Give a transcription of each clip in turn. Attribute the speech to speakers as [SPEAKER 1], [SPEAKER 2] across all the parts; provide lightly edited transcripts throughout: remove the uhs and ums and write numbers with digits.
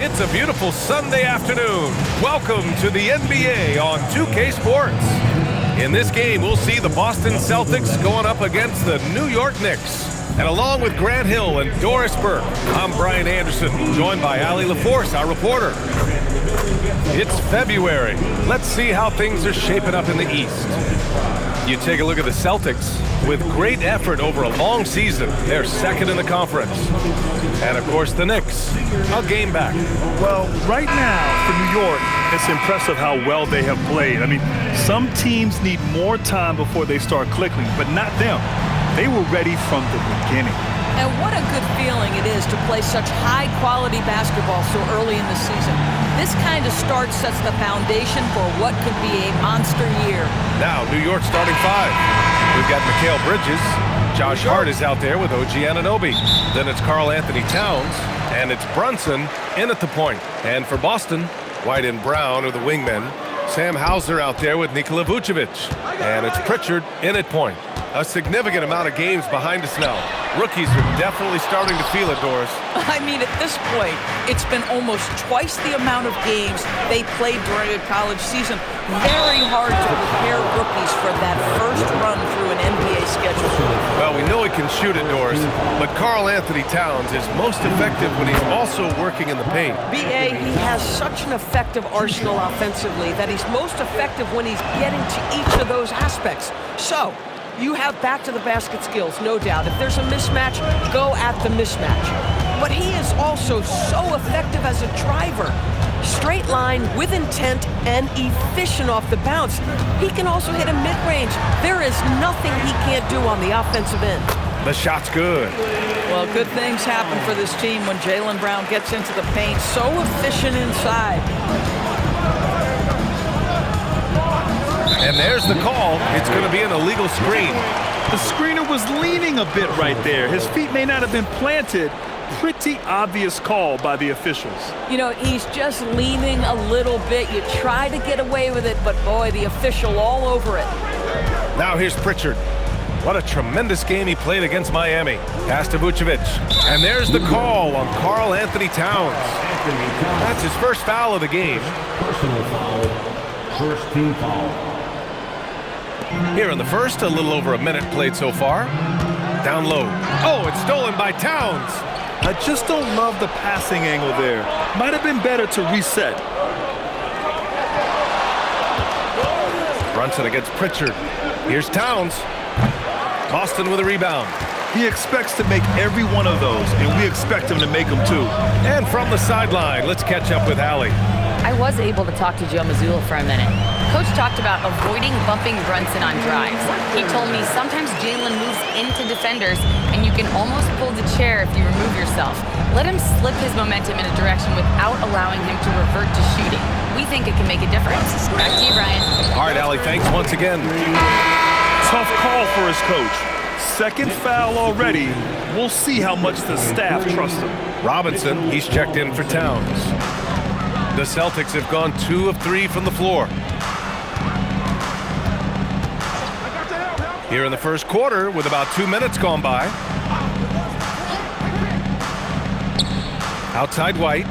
[SPEAKER 1] It's a beautiful Sunday afternoon. Welcome to the NBA on 2K Sports. In this game, we'll see the Boston Celtics going up against the New York Knicks. And along with Grant Hill and Doris Burke, I'm Brian Anderson, joined by Allie LaForce, our reporter. It's February. Let's see how things are shaping up in the East. You take a look at the Celtics. With great effort over a long season, they're second in the conference. And of course, the Knicks, a game back.
[SPEAKER 2] Well, right now for New York, it's impressive how well they have played. I mean, some teams need more time before they start clicking, but not them. They were ready from the beginning.
[SPEAKER 3] And what a good feeling it is to play such high-quality basketball so early in the season. This kind of start sets the foundation for what could be a monster year. Now,
[SPEAKER 1] New York starting five. We've got Mikal Bridges. Josh Hart is out there with OG Anunoby. Then it's Karl Anthony Towns, and it's Brunson in at the point. And for Boston, White and Brown are the wingmen. Sam Hauser out there with Nikola Vucevic. And it's Pritchard in at point. A significant amount of games behind us now. Rookies are definitely starting to feel it, Doris.
[SPEAKER 3] I mean, at this point, it's been almost twice the amount of games they played during a college season. Very hard to prepare rookies for that first run through an NBA schedule.
[SPEAKER 1] Well, we know he can shoot it, Doris, but Karl Anthony Towns is most effective when he's also working in the paint.
[SPEAKER 4] B.A., he has such an effective arsenal offensively that he's most effective when he's getting to each of those aspects. So, you have back-to-the-basket skills, no doubt. If there's a mismatch, go at the mismatch. But he is also so effective as a driver. Straight line, with intent, and efficient off the bounce. He can also hit a mid-range. There is nothing he can't do on the offensive end.
[SPEAKER 1] The shot's good.
[SPEAKER 3] Well, good things happen for this team when Jaylen Brown gets into the paint. So efficient inside.
[SPEAKER 1] And there's the call. It's going to be an illegal screen.
[SPEAKER 2] The screener was leaning a bit right there. His feet may not have been planted. Pretty obvious call by the officials.
[SPEAKER 3] You know, he's just leaning a little bit. You try to get away with it, but boy, the official all over it.
[SPEAKER 1] Now here's Pritchard. What a tremendous game he played against Miami. Pass to Vucevic. And there's the call on Karl Anthony Towns. That's his first foul of the game.
[SPEAKER 5] Personal foul. First team foul.
[SPEAKER 1] Here in the first, a little over a minute played so far. Down low. Oh, it's stolen by Towns.
[SPEAKER 2] I just don't love the passing angle there. Might have been better to reset.
[SPEAKER 1] Brunson against Pritchard. Here's Towns. Boston with a rebound.
[SPEAKER 2] He expects to make every one of those, and we expect him to make them too.
[SPEAKER 1] And from the sideline, let's catch up with Allie.
[SPEAKER 6] I was able to talk to Joe Mazzulla for a minute. Coach talked about avoiding bumping Brunson on drives. He told me sometimes Jaylen moves into defenders, and you can almost pull the chair if you remove yourself. Let him slip his momentum in a direction without allowing him to revert to shooting. We think it can make a difference. Back to you, Brian.
[SPEAKER 1] All right, Allie, thanks once again.
[SPEAKER 2] Tough call for his coach. Second foul already. We'll see how much the staff trusts him.
[SPEAKER 1] Robinson, he's checked in for Towns. The Celtics have gone 2 of 3 from the floor. Here in the first quarter, with about 2 minutes gone by. Outside White.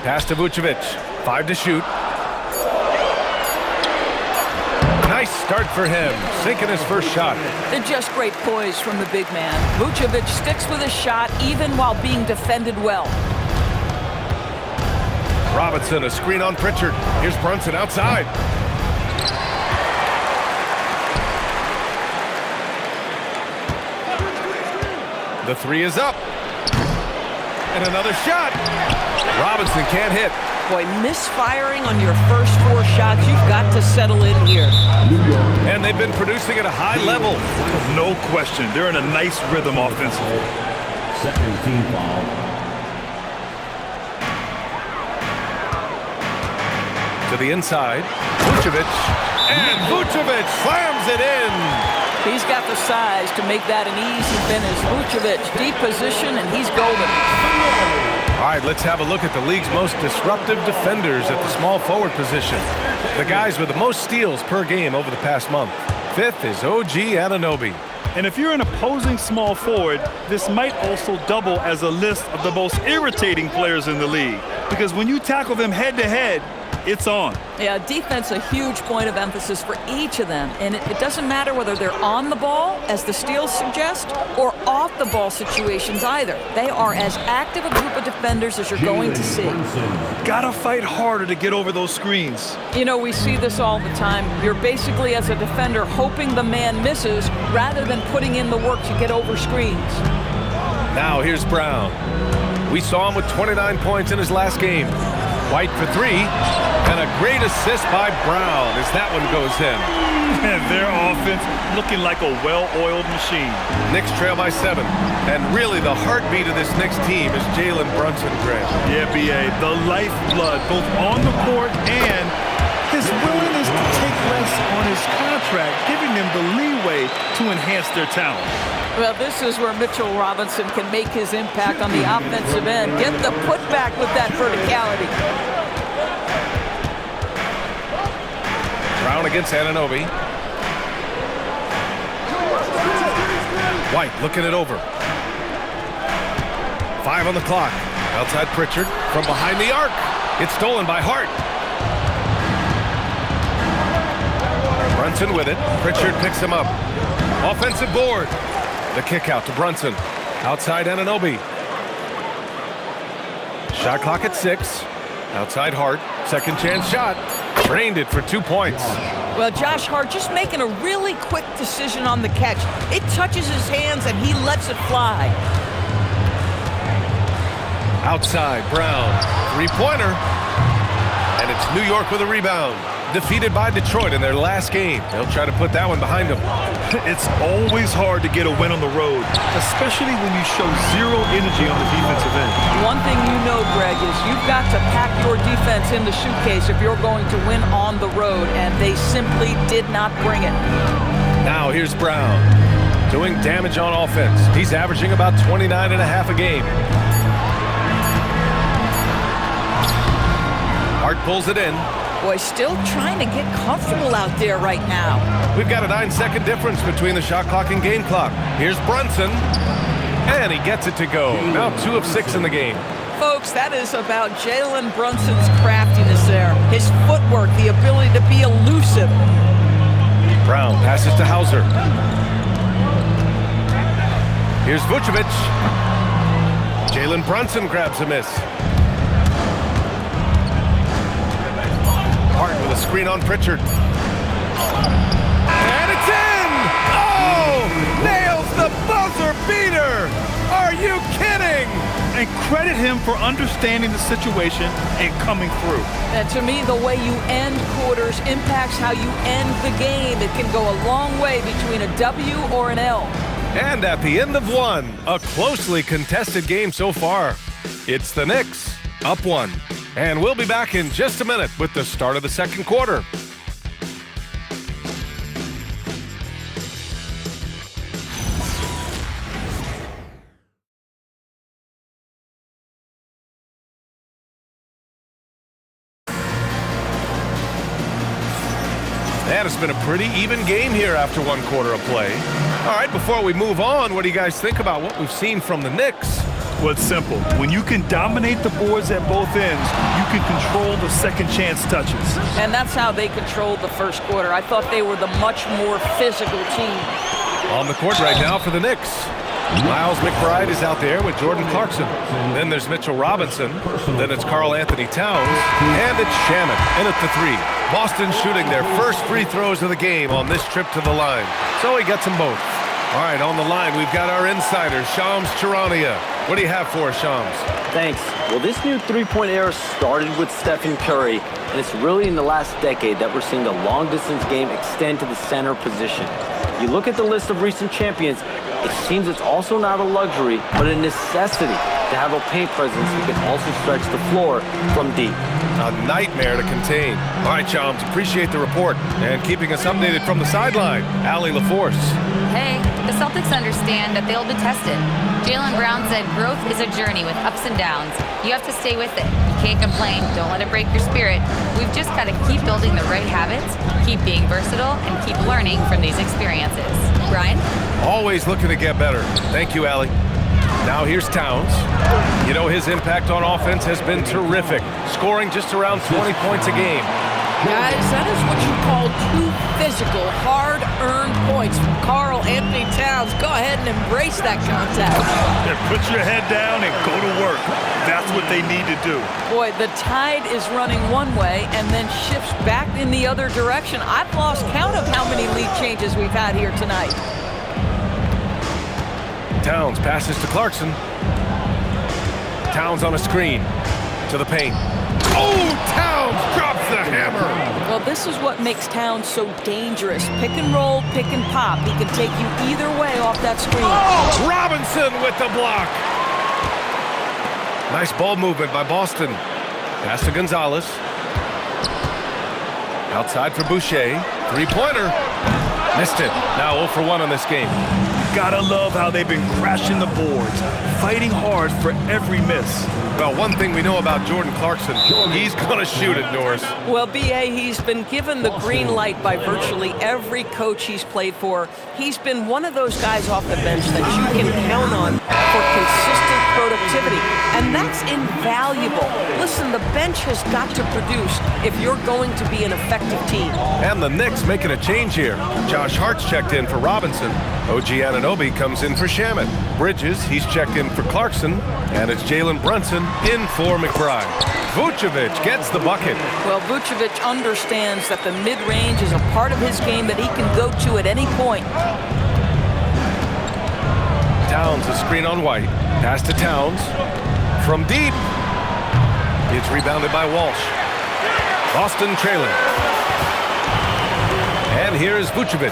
[SPEAKER 1] Pass to Vucevic. 5 to shoot. Nice start for him, sinking his first shot.
[SPEAKER 3] They're just great poise from the big man. Vucevic sticks with his shot even while being defended well.
[SPEAKER 1] Robinson, a screen on Pritchard. Here's Brunson outside. The three is up. And another shot. Robinson can't hit.
[SPEAKER 4] Boy, misfiring on your first 4 shots, you've got to settle in here.
[SPEAKER 1] And they've been producing at a high level.
[SPEAKER 2] No question. They're in a nice rhythm offensively.
[SPEAKER 5] Second team foul.
[SPEAKER 1] To the inside. Vucevic. And Vucevic slams it in.
[SPEAKER 3] He's got the size to make that an easy finish. Vucevic, deep position, and he's golden.
[SPEAKER 1] All right, let's have a look at the league's most disruptive defenders at the small forward position. The guys with the most steals per game over the past month. 5th is OG Anunoby.
[SPEAKER 2] And if you're an opposing small forward, this might also double as a list of the most irritating players in the league. because when you tackle them head-to-head, it's on.
[SPEAKER 3] Yeah, defense a huge point of emphasis for each of them. And it doesn't matter whether they're on the ball, as the steals suggest, or off the ball situations either. They are as active a group of defenders as you're going to see.
[SPEAKER 2] Gotta fight harder to get over those screens.
[SPEAKER 3] You know, we see this all the time. You're basically, as a defender, hoping the man misses rather than putting in the work to get over screens.
[SPEAKER 1] Now here's Brown. We saw him with 29 points in his last game. White for three, and a great assist by Brown as that one goes in.
[SPEAKER 2] And their offense looking like a well-oiled machine.
[SPEAKER 1] Knicks trail by 7, and really the heartbeat of this Knicks team is Jalen Brunson, Graham.
[SPEAKER 2] Yeah, B.A., the lifeblood, both on the court and his willingness to take less on his contract, giving them the leeway to enhance their talent.
[SPEAKER 3] Well, this is where Mitchell Robinson can make his impact on the offensive end. Get the putback with that verticality.
[SPEAKER 1] Brown against Anunoby. White looking it over. 5 on the clock. Outside Pritchard from behind the arc. It's stolen by Hart. Brunson with it. Pritchard picks him up. Offensive board. The kick out to Brunson. Outside Anunoby. Shot clock at 6. Outside Hart. Second chance shot. Drained it for 2 points.
[SPEAKER 3] Well, Josh Hart just making a really quick decision on the catch. It touches his hands and he lets it fly.
[SPEAKER 1] Outside Brown. 3-pointer. And it's New York with a rebound. Defeated by Detroit in their last game. They'll try to put that one behind them.
[SPEAKER 2] It's always hard to get a win on the road, especially when you show zero energy on the defensive end.
[SPEAKER 3] One thing you know, Greg, is you've got to pack your defense in the suitcase if you're going to win on the road, and they simply did not bring it.
[SPEAKER 1] Now here's Brown doing damage on offense. He's averaging about 29.5 a game. Hart pulls it in.
[SPEAKER 3] Boy, still trying to get comfortable out there right now.
[SPEAKER 1] We've got a 9-second difference between the shot clock and game clock. Here's Brunson, and he gets it to go. Now 2 of 6 in the game.
[SPEAKER 3] Folks, that is about Jalen Brunson's craftiness there. His footwork, the ability to be elusive.
[SPEAKER 1] Brown passes to Hauser. Here's Vucevic. Jalen Brunson grabs a miss. Hart with a screen on Pritchard. And it's in! Oh! Nails the buzzer beater! Are you kidding?
[SPEAKER 2] And credit him for understanding the situation and coming through.
[SPEAKER 3] And to me, the way you end quarters impacts how you end the game. It can go a long way between a W or an L.
[SPEAKER 1] And at the end of one, a closely contested game so far. It's the Knicks, up 1. And we'll be back in just a minute with the start of the second quarter. And it's been a pretty even game here after 1 quarter of play. All right, before we move on, what do you guys think about what we've seen from the Knicks?
[SPEAKER 2] Well, it's simple. When you can dominate the boards at both ends, you can control the second chance touches.
[SPEAKER 3] And that's how they controlled the first quarter. I thought they were the much more physical team.
[SPEAKER 1] On the court right now for the Knicks. Miles McBride is out there with Jordan Clarkson. Then there's Mitchell Robinson. Then it's Karl Anthony Towns. And it's Shaman in at the 3. Boston shooting their first free throws of the game on this trip to the line. So he gets them both. All right, on the line, we've got our insider, Shams Charania. What do you have for us, Shams?
[SPEAKER 7] Thanks. Well, this new three-point era started with Stephen Curry, and it's really in the last decade that we're seeing the long-distance game extend to the center position. You look at the list of recent champions, it seems it's also not a luxury, but a necessity to have a paint presence who can also stretch the floor from deep.
[SPEAKER 1] A nightmare to contain. All right, Shams, appreciate the report. And keeping us updated from the sideline, Allie LaForce.
[SPEAKER 6] Hey, the Celtics understand that they'll be tested. Jaylen Brown said growth is a journey with ups and downs. You have to stay with it. You can't complain. Don't let it break your spirit. We've just got to keep building the right habits, keep being versatile, and keep learning from these experiences. Brian?
[SPEAKER 1] Always looking to get better. Thank you, Allie. Now here's Towns. You know, his impact on offense has been terrific, scoring just around 20 points a game.
[SPEAKER 4] Guys, that is what you call two physical, hard-earned points from Karl Anthony Towns. Go ahead and embrace that contact.
[SPEAKER 2] Yeah, put your head down and go to work. That's what they need to do.
[SPEAKER 3] Boy, the tide is running one way and then shifts back in the other direction. I've lost count of how many lead changes we've had here tonight.
[SPEAKER 1] Towns passes to Clarkson. Towns on a screen to the paint. Oh, Towns drops the hammer.
[SPEAKER 3] Well, this is what makes Towns so dangerous. Pick and roll, pick and pop. He can take you either way off that screen.
[SPEAKER 1] Oh, Robinson with the block. Nice ball movement by Boston. Pass to Gonzalez. Outside for Boucher. Three-pointer. Missed it. Now 0 for 1 on this game.
[SPEAKER 2] Gotta love how they've been crashing the boards, fighting hard for every miss.
[SPEAKER 1] Well, one thing we know about Jordan Clarkson, he's going to shoot it, Norris.
[SPEAKER 4] Well, B.A., he's been given the green light by virtually every coach he's played for. He's been one of those guys off the bench that you can count on for consistent productivity, and that's invaluable. Listen, the bench has got to produce if you're going to be an effective team.
[SPEAKER 1] And the Knicks making a change here. Josh Hart's checked in for Robinson. OG Anunoby comes in for Shamet. Bridges, he's checked in for Clarkson. And it's Jalen Brunson in for McBride. Vucevic gets the bucket.
[SPEAKER 3] Well, Vucevic understands that the mid-range is a part of his game that he can go to at any point.
[SPEAKER 1] Towns, a screen on White. Pass to Towns. From deep. It's rebounded by Walsh. Boston trailing. And here's Vucevic.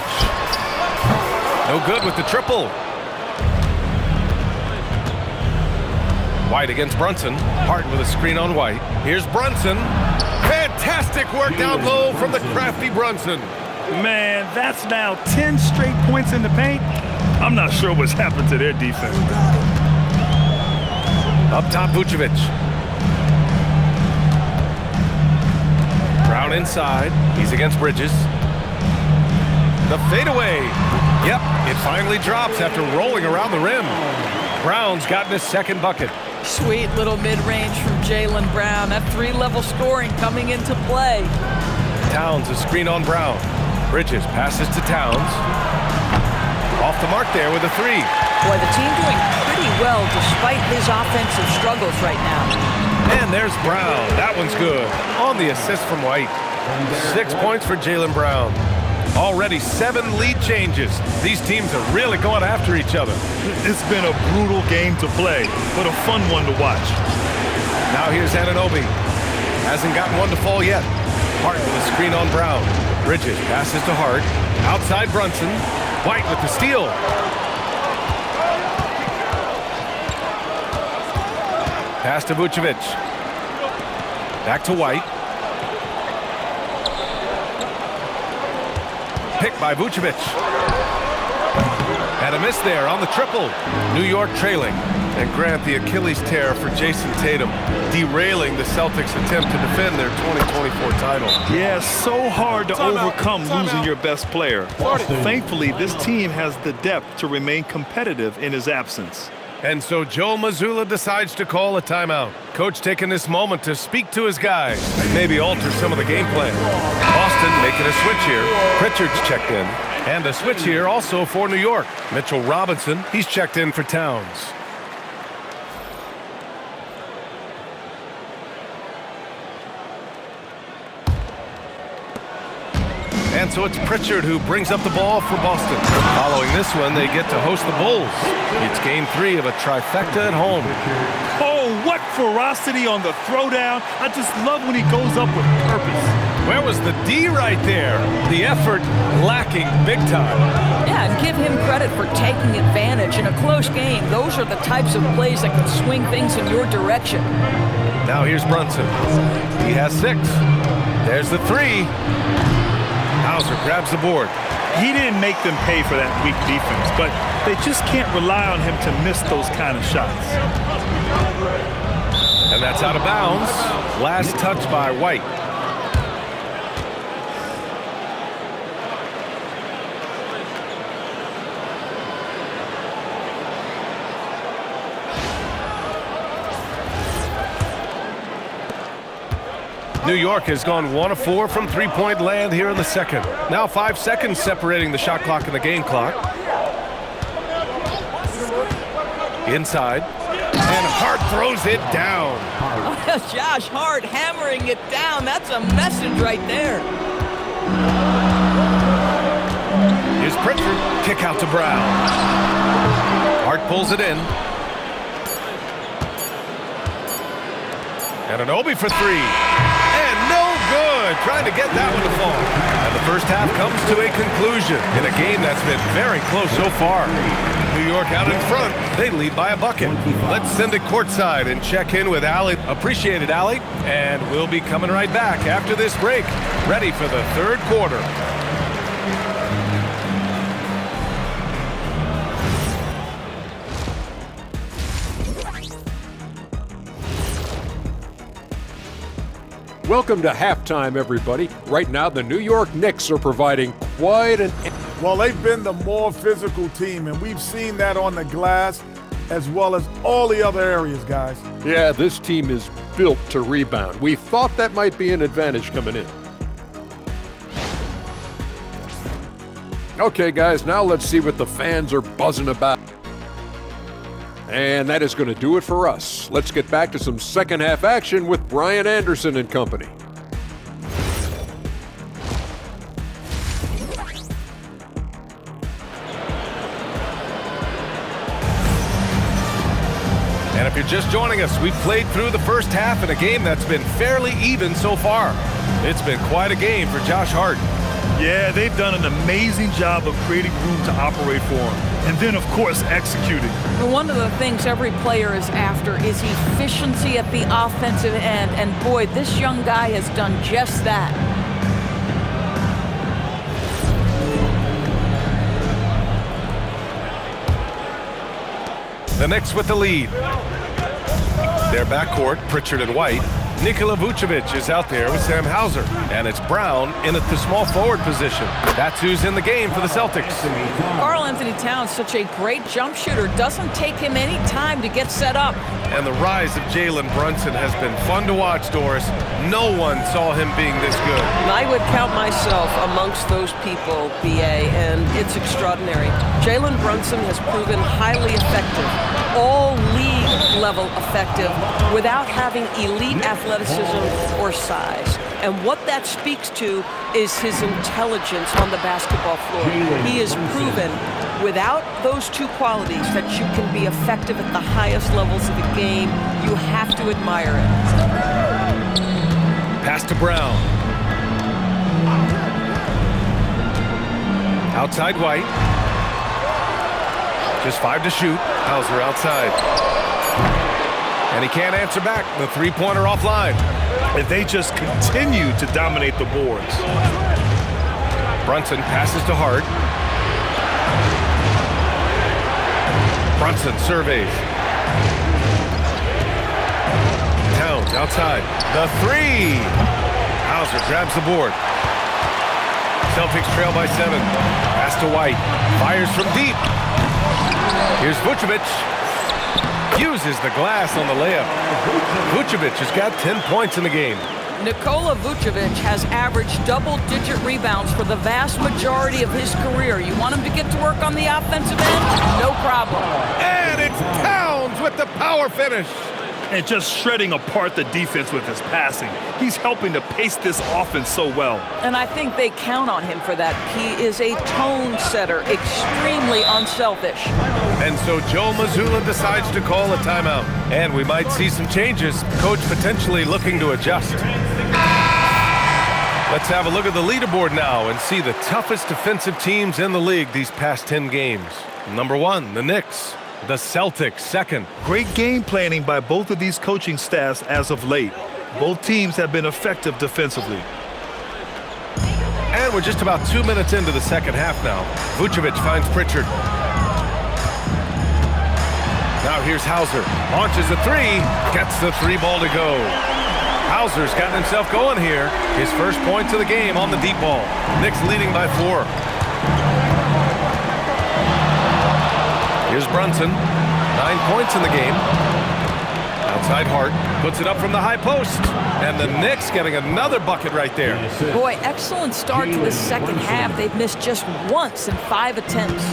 [SPEAKER 1] No good with the triple. White against Brunson. Hart with a screen on White. Here's Brunson. Fantastic work down low from the crafty Brunson.
[SPEAKER 2] Man, that's now 10 straight points in the paint. I'm not sure what's happened to their defense.
[SPEAKER 1] Up top, Vucevic. Brown inside. He's against Bridges. The fadeaway. Yep, it finally drops after rolling around the rim. Brown's gotten his second bucket.
[SPEAKER 3] Sweet little mid-range from Jaylen Brown. That three-level scoring coming into play.
[SPEAKER 1] Towns, a screen on Brown. Bridges passes to Towns. Off the mark there with a three.
[SPEAKER 3] Boy, the team doing pretty well despite his offensive struggles right now.
[SPEAKER 1] And there's Brown. That one's good. On the assist from White. 6 points for Jaylen Brown. Already 7 lead changes. These teams are really going after each other.
[SPEAKER 2] It's been a brutal game to play, but a fun one to watch.
[SPEAKER 1] Now here's Anunoby. Hasn't gotten one to fall yet. Hart with a screen on Brown. Bridges passes to Hart. Outside Brunson. White with the steal. Pass to Vucevic. Back to White. Pick by Vucevic. And a miss there on the triple. New York trailing. And Grant, the Achilles tear for Jason Tatum, derailing the Celtics' attempt to defend their 2024 title.
[SPEAKER 2] Yeah, so hard to overcome losing your best player. Thankfully, this team has the depth to remain competitive in his absence.
[SPEAKER 1] And so Joe Mazzulla decides to call a timeout. Coach taking this moment to speak to his guys and maybe alter some of the game plan. Boston making a switch here. Pritchard's checked in. And a switch here also for New York. Mitchell Robinson, he's checked in for Towns. And so it's Pritchard who brings up the ball for Boston. Following this one, they get to host the Bulls. It's game 3 of a trifecta at home.
[SPEAKER 2] Oh, what ferocity on the throwdown. I just love when he goes up with purpose.
[SPEAKER 1] Where was the D right there? The effort lacking big time.
[SPEAKER 3] Yeah, and give him credit for taking advantage in a close game. Those are the types of plays that can swing things in your direction.
[SPEAKER 1] Now here's Brunson. He has 6. There's the 3. Hauser grabs the board.
[SPEAKER 2] He didn't make them pay for that weak defense, but they just can't rely on him to miss those kind of shots.
[SPEAKER 1] And that's out of bounds. Last touch by White. New York has gone 1 of 4 from three-point land here in the second. Now 5 seconds separating the shot clock and the game clock. Inside. And Hart throws it down.
[SPEAKER 3] Josh Hart hammering it down. That's a message right there.
[SPEAKER 1] Here's Pritchard. Kick out to Brown. Hart pulls it in. And an Obi for 3. And no good. Trying to get that one to fall. And the first half comes to a conclusion in a game that's been very close so far. New York out in front. They lead by a bucket. Let's send it courtside and check in with Allie. Appreciate it, Allie. And we'll be coming right back after this break. Ready for the third quarter.
[SPEAKER 8] Welcome to halftime, everybody. Right now, the New York Knicks are providing quite an...
[SPEAKER 9] Well, they've been the more physical team, and we've seen that on the glass as well as all the other areas, guys.
[SPEAKER 8] Yeah, this team is built to rebound. We thought that might be an advantage coming in. Okay, guys, now let's see what the fans are buzzing about. And that is going to do it for us. Let's get back to some second half action with Brian Anderson and company.
[SPEAKER 1] And if you're just joining us, we've played through the first half in a game that's been fairly even so far. It's been quite a game for Josh Hart.
[SPEAKER 2] Yeah, they've done an amazing job of creating room to operate for him. And then, of course, executing.
[SPEAKER 3] One of the things every player is after is efficiency at the offensive end. And boy, this young guy has done just that.
[SPEAKER 1] The Knicks with the lead. Their backcourt, Pritchard and White. Nikola Vucevic is out there with Sam Hauser. And it's Brown in at the small forward position. That's who's in the game for the Celtics.
[SPEAKER 3] Karl Anthony Towns, such a great jump shooter. Doesn't take him any time to get set up.
[SPEAKER 1] And the rise of Jalen Brunson has been fun to watch, Doris. No one saw him being this good.
[SPEAKER 4] I would count myself amongst those people, BA, and it's extraordinary. Jalen Brunson has proven highly effective, all league level effective, without having elite athleticism or size. And what that speaks to is his intelligence on the basketball floor. He has proven without those two qualities that you can be effective at the highest levels of the game. You have to admire it.
[SPEAKER 1] Pass to Brown. Outside White. Just 5 to shoot. Hauser outside. And he can't answer back. The three-pointer offline.
[SPEAKER 2] And they just continue to dominate the boards.
[SPEAKER 1] Brunson passes to Hart. Brunson surveys. Towns outside. The three. Hauser grabs the board. Celtics trail by 7. Pass to White. Fires from deep. Here's Vucevic. Uses the glass on the layup. Vucevic has got 10 points in the game.
[SPEAKER 3] Nikola Vucevic has averaged double-digit rebounds for the vast majority of his career. You want him to get to work on the offensive end? No problem.
[SPEAKER 1] And it's Towns with the power finish.
[SPEAKER 2] And just shredding apart the defense with his passing. He's helping to pace this offense so well.
[SPEAKER 3] And I think they count on him for that. He is a tone setter, extremely unselfish.
[SPEAKER 1] And so Joe Mazzulla decides to call a timeout. And we might see some changes. Coach potentially looking to adjust. Let's have a look at the leaderboard now and see the toughest defensive teams in the league these past 10 games. Number 1, the Knicks. The Celtics, second.
[SPEAKER 2] Great game planning by both of these coaching staffs as of late. Both teams have been effective defensively.
[SPEAKER 1] And we're just about 2 minutes into the second half now. Vucevic finds Pritchard. Now here's Hauser. Launches a three. Gets the three ball to go. Hauser's gotten himself going here. His first points of the game on the deep ball. Knicks leading by 4. Here's Brunson. 9 points in the game. Outside Hart. Puts it up from the high post. And the Knicks getting another bucket right there.
[SPEAKER 3] Boy, excellent start to the second half. They've missed just once in 5 attempts.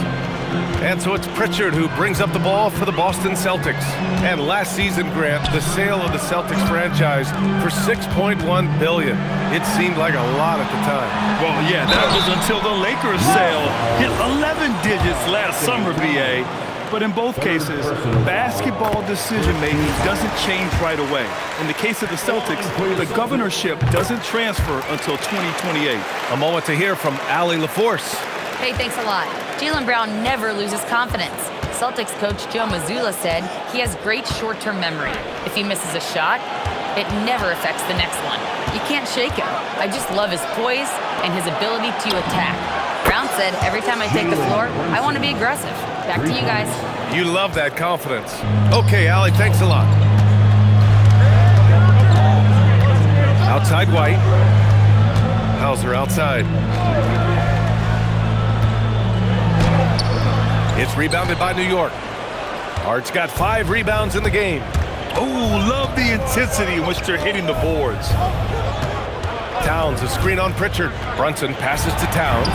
[SPEAKER 1] And so it's Pritchard who brings up the ball for the Boston Celtics. And last season, Grant, the sale of the Celtics franchise for $6.1 billion. It seemed like a lot at the time.
[SPEAKER 2] Well, yeah, that was until the Lakers sale hit 11 digits last summer, BA. But in both cases, basketball decision-making doesn't change right away. In the case of the Celtics, the governorship doesn't transfer until 2028.
[SPEAKER 1] A moment to hear from Allie LaForce.
[SPEAKER 6] Hey, thanks a lot. Jaylen Brown never loses confidence. Celtics coach Joe Mazzulla said he has great short-term memory. If he misses a shot, it never affects the next one. You can't shake him. I just love his poise and his ability to attack. Brown said, every time I take the floor, I want to be aggressive. Back to you guys.
[SPEAKER 1] You love that confidence. Okay, Allie, thanks a lot. Outside White. Hauser outside. It's rebounded by New York. Hart's got 5 rebounds in the game.
[SPEAKER 2] Oh, love the intensity in which they're hitting the boards.
[SPEAKER 1] Towns, a screen on Pritchard. Brunson passes to Towns.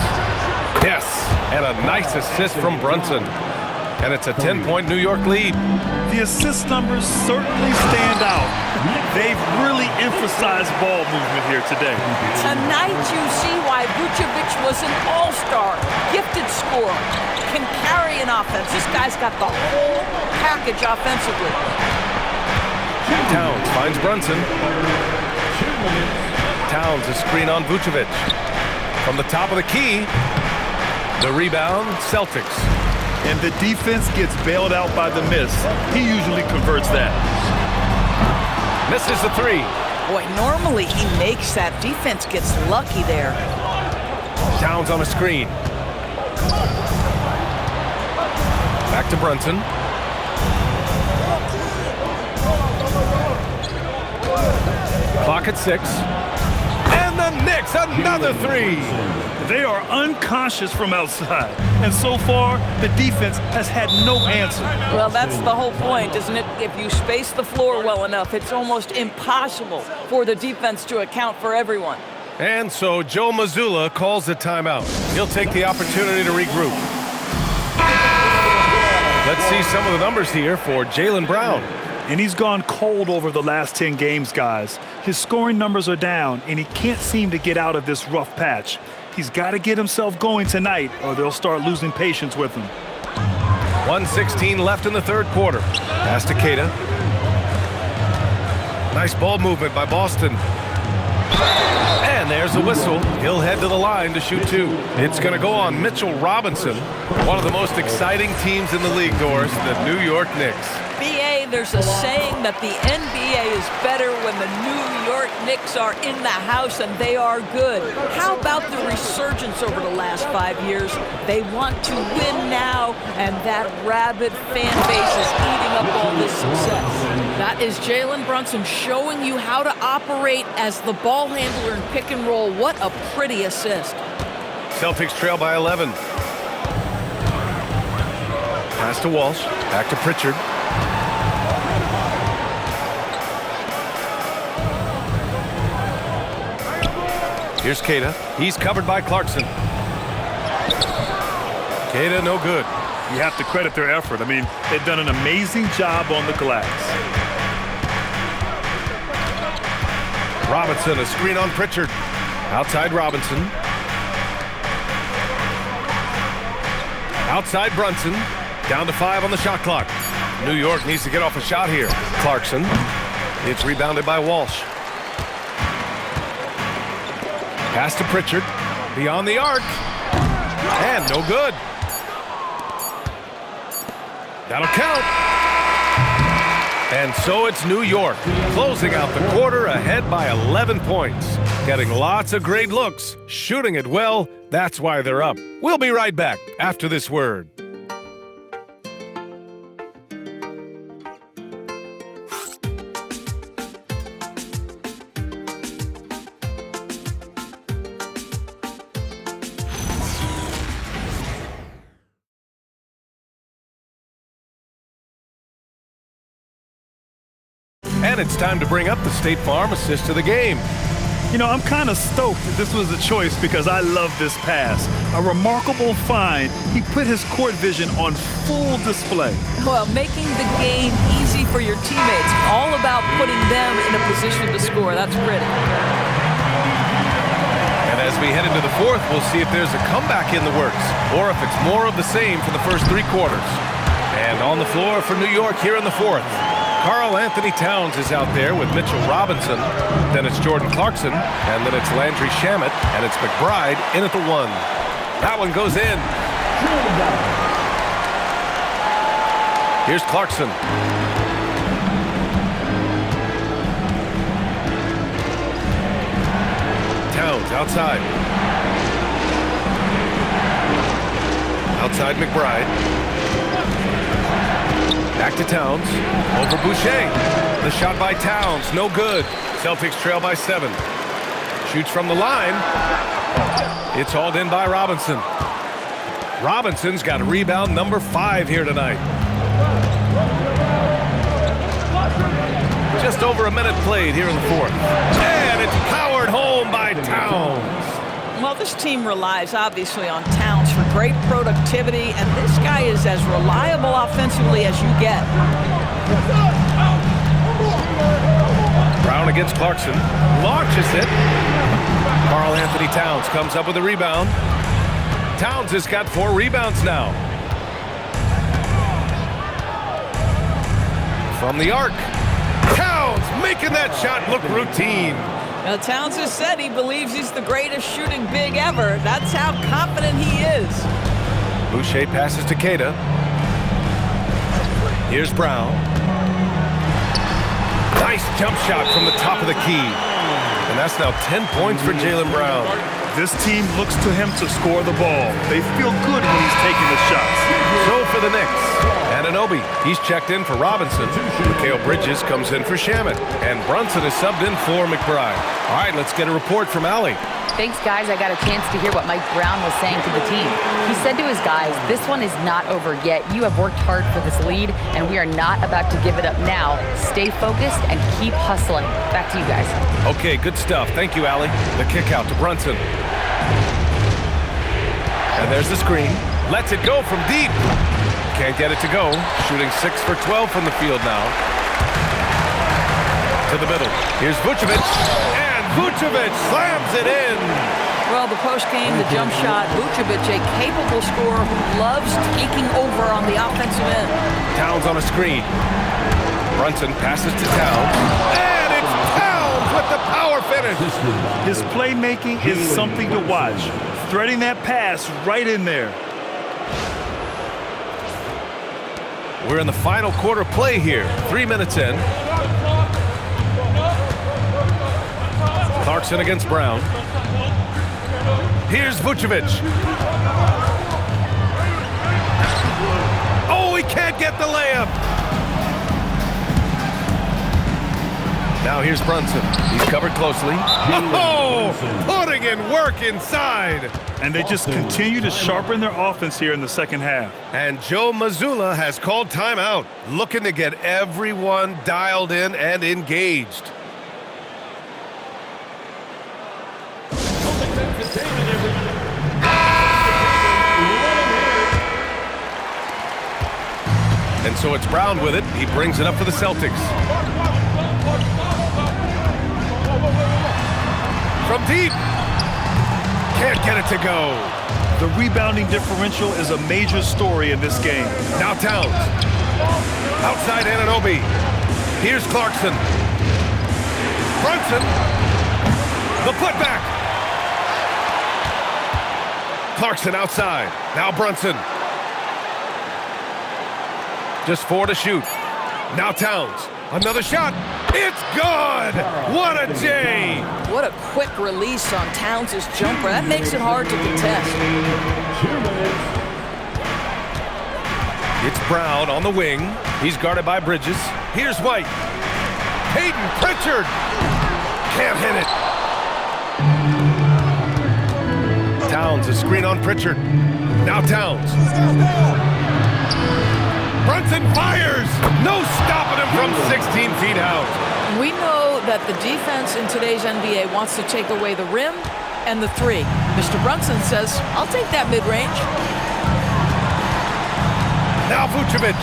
[SPEAKER 1] Yes, and a nice assist from Brunson. And it's a 10-point New York lead.
[SPEAKER 2] The assist numbers certainly stand out. They've really emphasized ball movement here today.
[SPEAKER 3] Tonight you see why Vucevic was an all-star, gifted scorer, can carry an offense. This guy's got the whole package offensively.
[SPEAKER 1] Towns finds Brunson. Towns, a screen on Vucevic. From the top of the key, the rebound, Celtics.
[SPEAKER 2] And the defense gets bailed out by the miss. He usually converts that.
[SPEAKER 1] Misses the 3.
[SPEAKER 3] Boy, normally he makes that. Defense gets lucky there.
[SPEAKER 1] Towns on a screen. Back to Brunson. Clock at 6. And the Knicks, another 3.
[SPEAKER 2] They are unconscious from outside. And so far, the defense has had no answer.
[SPEAKER 3] Well, that's the whole point, isn't it? If you space the floor well enough, it's almost impossible for the defense to account for everyone.
[SPEAKER 1] And so Joe Mazzulla calls a timeout. He'll take the opportunity to regroup. Let's see some of the numbers here for Jaylen Brown.
[SPEAKER 2] And he's gone cold over the last 10 games, guys. His scoring numbers are down, and he can't seem to get out of this rough patch. He's got to get himself going tonight, or they'll start losing patience with him.
[SPEAKER 1] 1:16 left in the third quarter. Pass to Queta. Nice ball movement by Boston. And there's a whistle. He'll head to the line to shoot 2. It's going to go on Mitchell Robinson, one of the most exciting teams in the league, Doris, the New York Knicks.
[SPEAKER 3] BA, there's a saying that the NBA is better when the New York Knicks are in the house, and they are good. How about the resurgence over the last 5 years? They want to win now, and that rabid fan base is eating up all this success. That is Jalen Brunson showing you how to operate as the ball handler in pick and roll. What a pretty assist.
[SPEAKER 1] Celtics trail by 11. Pass to Walsh. Back to Pritchard. Here's Queta. He's covered by Clarkson. Queta, no good.
[SPEAKER 2] You have to credit their effort. I mean, they've done an amazing job on the glass.
[SPEAKER 1] Robinson, a screen on Pritchard. Outside Robinson. Outside Brunson. Down to 5 on the shot clock. New York needs to get off a shot here. Clarkson. It's rebounded by Walsh. Pass to Pritchard. Beyond the arc. And no good. That'll count. And so it's New York, closing out the quarter ahead by 11 points. Getting lots of great looks, shooting it well. That's why they're up. We'll be right back after this word. And it's time to bring up the State Farm assist of the game.
[SPEAKER 2] You know, I'm kind of stoked that this was a choice because I love this pass. A remarkable find. He put his court vision on full display.
[SPEAKER 3] Well, making the game easy for your teammates. All about putting them in a position to score. That's pretty.
[SPEAKER 1] And as we head into the fourth, we'll see if there's a comeback in the works or if it's more of the same for the first 3 quarters. And on the floor for New York here in the fourth, Karl Anthony Towns is out there with Mitchell Robinson. Then it's Jordan Clarkson, and then it's Landry Shamet, and it's McBride in at the 1. That one goes in. Here's Clarkson. Towns outside. Outside McBride. Back to Towns. Over Boucher. The shot by Towns. No good. Celtics trail by 7. Shoots from the line. It's hauled in by Robinson. Robinson's got rebound number 5 here tonight. Just over a minute played here in the fourth. And it's powered home by Towns.
[SPEAKER 3] Well, this team relies, obviously, on Towns for great productivity, and this guy is as reliable offensively as you get.
[SPEAKER 1] Brown against Clarkson. Launches it. Karl Anthony Towns comes up with a rebound. Towns has got 4 rebounds now. From the arc. Towns making that shot look routine.
[SPEAKER 3] Now, Towns has said he believes he's the greatest shooting big ever. That's how confident he is.
[SPEAKER 1] Boucher passes to Queta. Here's Brown. Nice jump shot from the top of the key. And that's now 10 points for Jaylen Brown.
[SPEAKER 2] This team looks to him to score the ball. They feel good when he's taking the shots.
[SPEAKER 1] So for the Knicks, Anunoby, he's checked in for Robinson. Mikal Bridges comes in for Shamet. And Brunson is subbed in for McBride. All right, let's get a report from Allie.
[SPEAKER 6] Thanks, guys. I got a chance to hear what Mike Brown was saying to the team. He said to his guys, this one is not over yet. You have worked hard for this lead, and we are not about to give it up now. Stay focused and keep hustling. Back to you guys.
[SPEAKER 1] Okay, good stuff. Thank you, Allie. The kick out to Brunson. And there's the screen. Lets it go from deep. Can't get it to go. Shooting 6 for 12 from the field now. To the middle. Here's Vucevic. And Vucevic slams it in.
[SPEAKER 3] Well, the post game, the jump shot. Vucevic, a capable scorer who loves taking over on the offensive end.
[SPEAKER 1] Towns on a screen. Brunson passes to Towns. And it's Towns with the power finish.
[SPEAKER 2] His playmaking is something to watch. Threading that pass right in there.
[SPEAKER 1] We're in the final quarter play here. 3 minutes in. Clarkson against Brown. Here's Vucevic. Oh, he can't get the layup. Now here's Brunson. He's covered closely. Oh, putting in work inside.
[SPEAKER 2] And they just continue to sharpen their offense here in the second half.
[SPEAKER 1] And Joe Mazzulla has called timeout, looking to get everyone dialed in and engaged. And so it's Brown with it. He brings it up for the Celtics. From deep. Can't get it to go.
[SPEAKER 2] The rebounding differential is a major story in this game.
[SPEAKER 1] Now Towns. Outside Anunoby. Here's Clarkson. Brunson. The putback. Clarkson outside. Now Brunson. Just 4 to shoot. Now Towns. Another shot. It's good. What a J.
[SPEAKER 3] What a quick release on Towns' jumper. That makes it hard to contest.
[SPEAKER 1] It's Brown on the wing. He's guarded by Bridges. Here's White. Peyton Pritchard. Can't hit it. Towns, a screen on Pritchard. Now Towns. Brunson fires. No stopping him from 16 feet out.
[SPEAKER 3] We know that the defense in today's NBA wants to take away the rim and the three. Mr. Brunson says, I'll take that mid-range.
[SPEAKER 1] Now Vucevic.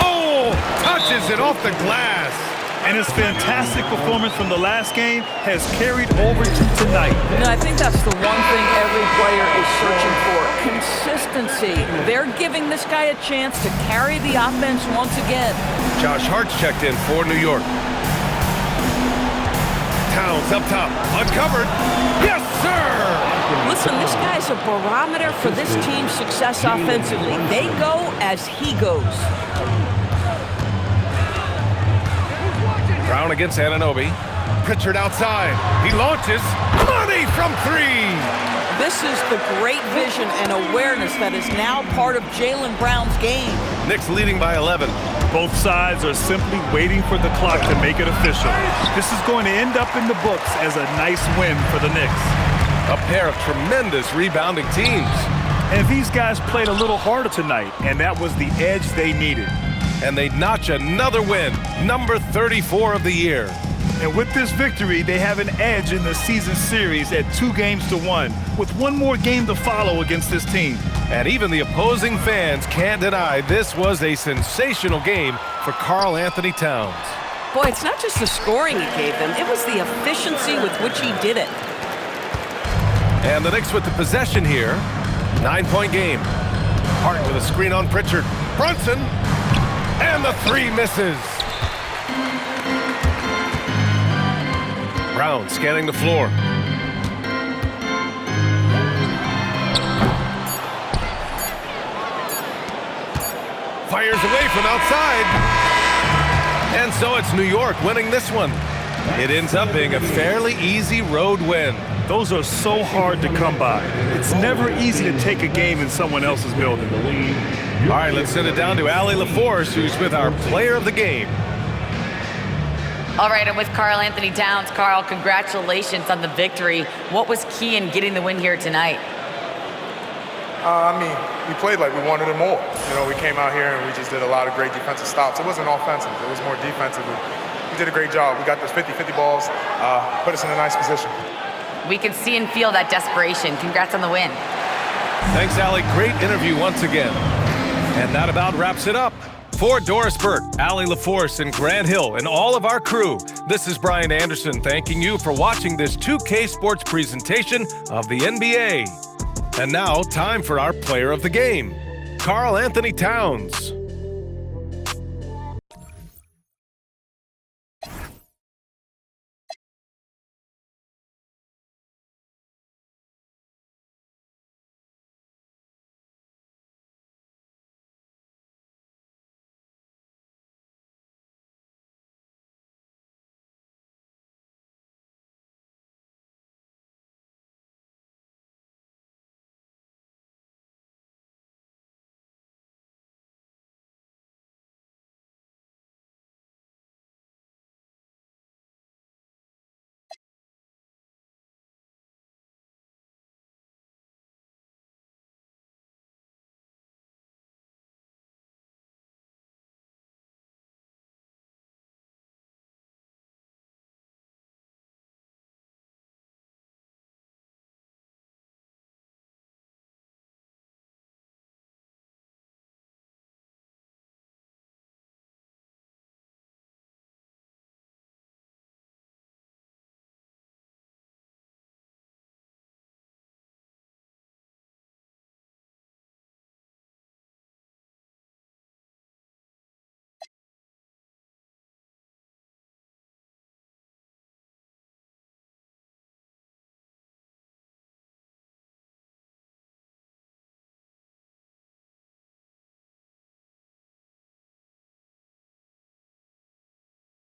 [SPEAKER 1] Oh, touches it off the glass.
[SPEAKER 2] And his fantastic performance from the last game has carried over to tonight.
[SPEAKER 3] And I think that's the one thing every player is searching for. Consistency. They're giving this guy a chance to carry the offense once again.
[SPEAKER 1] Josh Hart's checked in for New York. Towns up top. Uncovered. Yes, sir!
[SPEAKER 4] Listen, this guy's a barometer for this team's success offensively. They go as he goes.
[SPEAKER 1] Brown against Anunoby. Pritchard outside. He launches. Money from three!
[SPEAKER 4] This is the great vision and awareness that is now part of Jaylen Brown's game.
[SPEAKER 1] Knicks leading by 11.
[SPEAKER 2] Both sides are simply waiting for the clock to make it official. This is going to end up in the books as a nice win for the Knicks.
[SPEAKER 1] A pair of tremendous rebounding teams.
[SPEAKER 2] And these guys played a little harder tonight, and that was the edge they needed.
[SPEAKER 1] And they notch another win, number 34 of the year.
[SPEAKER 2] And with this victory, they have an edge in the season series at 2-1, with one more game to follow against this team.
[SPEAKER 1] And even the opposing fans can't deny this was a sensational game for Karl Anthony Towns.
[SPEAKER 4] Boy, it's not just the scoring he gave them, it was the efficiency with which he did it.
[SPEAKER 1] And the Knicks with the possession here. 9-point game. Hart with a screen on Pritchard. Brunson. And the three misses. Brown scanning the floor. Fires away from outside. And so it's New York winning this one. It ends up being a fairly easy road win.
[SPEAKER 2] Those are so hard to come by. It's never easy to take a game in someone else's building.
[SPEAKER 1] All right, let's send it down to Allie LaForce, who's with our player of the game.
[SPEAKER 6] All right, I'm with Karl Anthony Towns. Karl, congratulations on the victory. What was key in getting the win here tonight?
[SPEAKER 10] We played like we wanted it more. We came out here and we just did a lot of great defensive stops. It wasn't offensive. It was more defensive. We did a great job. We got those 50-50 balls, put us in a nice position.
[SPEAKER 6] We can see and feel that desperation. Congrats on the win.
[SPEAKER 1] Thanks, Allie. Great interview once again. And that about wraps it up. For Doris Burke, Allie LaForce, and Grant Hill, and all of our crew, this is Brian Anderson thanking you for watching this 2K Sports presentation of the NBA. And now, time for our player of the game, Karl Anthony Towns.